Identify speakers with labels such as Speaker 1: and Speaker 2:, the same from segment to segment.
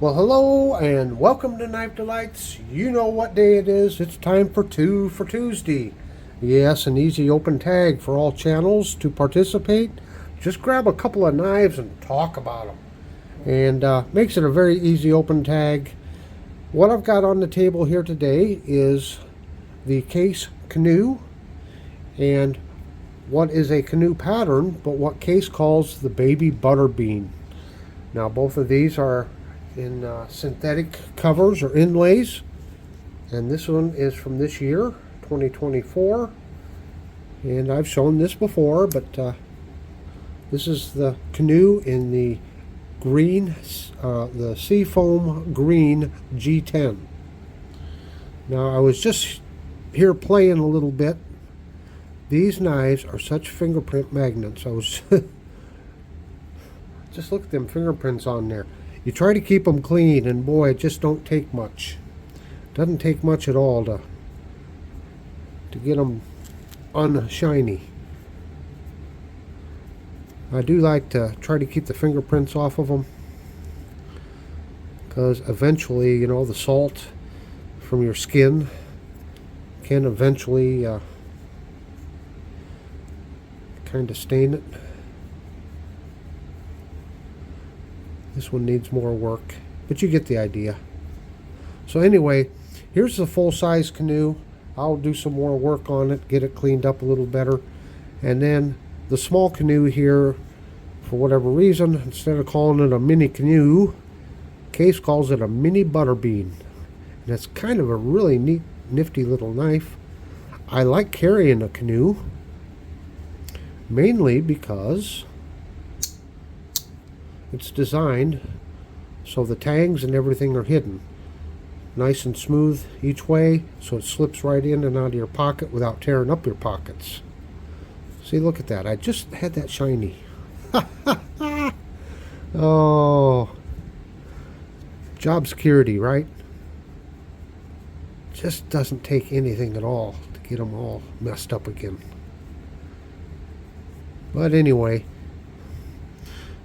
Speaker 1: Well, hello and welcome to Knife Delights. You know what day it is. It's time for Two for Tuesday. Yes, an easy open tag for all channels to participate. Just grab a couple of knives and talk about them. And makes it a very easy open tag. What I've got on the table here today is the Case Canoe and what is a Canoe pattern, but what Case calls the baby Butterbean. Now both of these are in synthetic covers or inlays, and this one is from this year, 2024, and I've shown this before, but this is the Canoe in the green, the Seafoam Green G10. Now I was just here playing a little bit. These knives are such fingerprint magnets. I was just look at them fingerprints on there. You try to keep them clean, and boy, it just don't take much. Doesn't take much at all to get them unshiny. I do like to try to keep the fingerprints off of them, because eventually, you know, the salt from your skin can eventually kind of stain it. This one needs more work, but you get the idea. So anyway, here's the full-size Canoe. I'll do some more work on it, get it cleaned up a little better. And then the small Canoe here, for whatever reason, instead of calling it a mini Canoe, Case calls it a mini Butterbean. And it's kind of a really neat, nifty little knife. I like carrying a Canoe, mainly because it's designed so the tags and everything are hidden. Nice and smooth each way, so it slips right in and out of your pocket without tearing up your pockets. See, look at that. I just had that shiny. Oh. Job security, right? Just doesn't take anything at all to get them all messed up again. But anyway,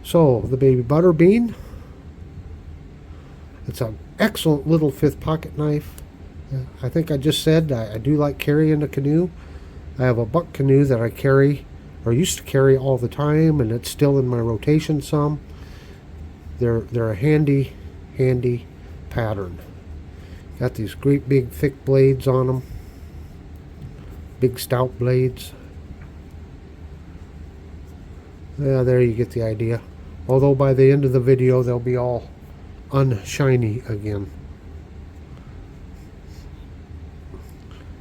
Speaker 1: so the baby Butterbean, it's an excellent little fifth pocket knife. I think I just said I do like carrying a Canoe. I have a buck Canoe that I carry, or used to carry all the time, and it's still in my rotation some. They're a handy pattern. Got these great big thick blades on them, big stout blades. Yeah, there you get the idea. Although by the end of the video they'll be all unshiny again.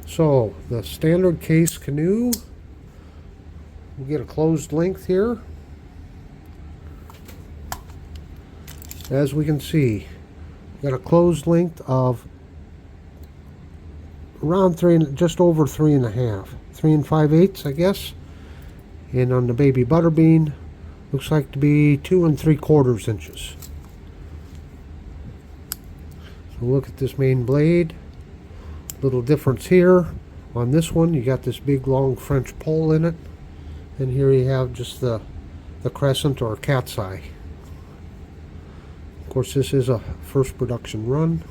Speaker 1: So the standard Case Canoe, we get a closed length here. As we can see, got a closed length of around just over 3.5, 3 5/8, I guess. And on the baby Butterbean, looks like to be 2 3/4 inches. So look at this main blade. Little difference here. On this one, you got this big long French pole in it, and here you have just the crescent or cat's eye. Of course, this is a first production run.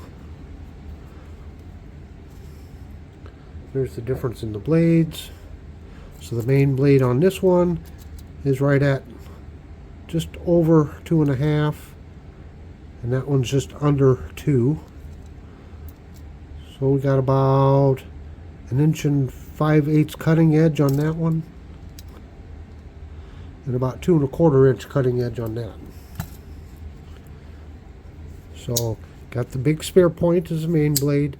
Speaker 1: There's the difference in the blades. So the main blade on this one is right at just over 2.5, and that one's just under 2. So we got about 1 5/8 cutting edge on that one, and about 2 1/4 inch cutting edge on that. So got the big spear point as the main blade,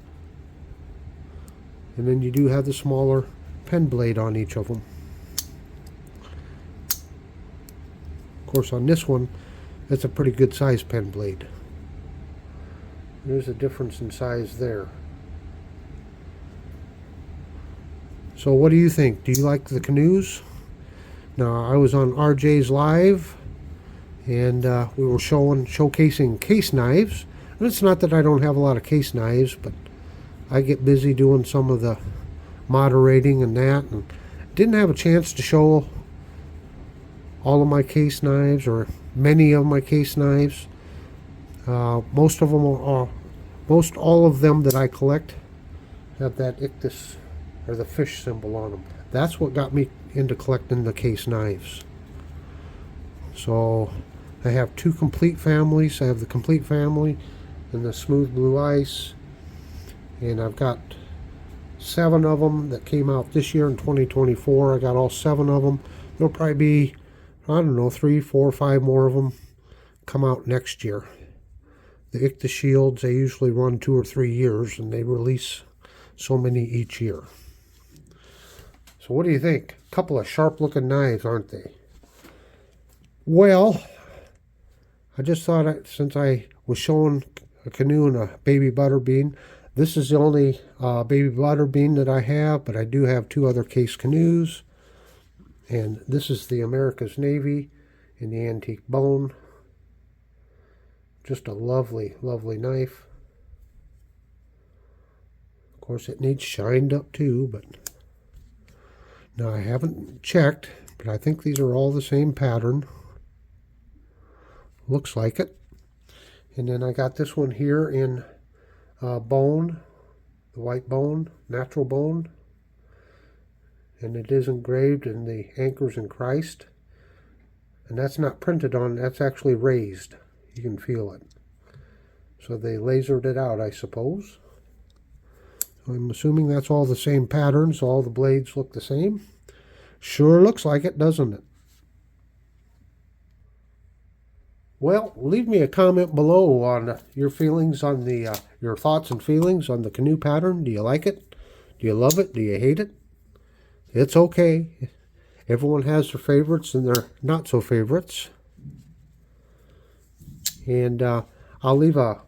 Speaker 1: and then you do have the smaller pen blade on each of them. Of course, on this one, that's a pretty good size pen blade. There's a difference in size there. So what do you think? Do you like the Canoes? Now, I was on RJ's Live, and we were showcasing Case knives. And it's not that I don't have a lot of Case knives, but I get busy doing some of the moderating and that, and didn't have a chance to show all of my Case knives, or many of my Case knives. Most of them most all of them that I collect have that ictus or the fish symbol on them. That's what got me into collecting the case knives. So I have two complete families. I have the complete family and the smooth blue ice, and I've got 7 of them that came out this year in 2024. I got all 7 of them. There'll probably be, I don't know, 3, 4, 5 more of them come out next year. The ictus shields, they usually run 2 or 3 years, and they release so many each year. So what do you think? A couple of sharp looking knives, aren't they? Well, I just thought, since I was showing a Canoe and a baby Butterbean, this is the only baby Butterbean that I have, but I do have 2 other case canoes. And this is the America's Navy in the antique bone. Just a lovely, lovely knife. Of course, it needs shined up too, but now I haven't checked, but I think these are all the same pattern. Looks like it. And then I got this one here in bone, the white bone, natural bone. And it is engraved in the anchors in Christ. And that's not printed on, that's actually raised. You can feel it. So they lasered it out, I suppose. So I'm assuming that's all the same patterns. All the blades look the same. Sure looks like it, doesn't it? Well, leave me a comment below on your feelings on the, your thoughts and feelings on the Canoe pattern. Do you like it? Do you love it? Do you hate it? It's okay. Everyone has their favorites and their not so favorites. And I'll leave a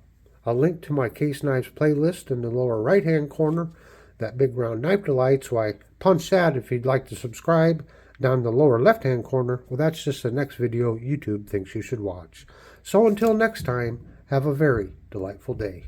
Speaker 1: link to my Case Knives playlist in the lower right hand corner, that big round knife delight. So I punch that if you'd like to subscribe. Down the lower left hand corner, well, that's just the next video YouTube thinks you should watch. So until next time, have a very delightful day.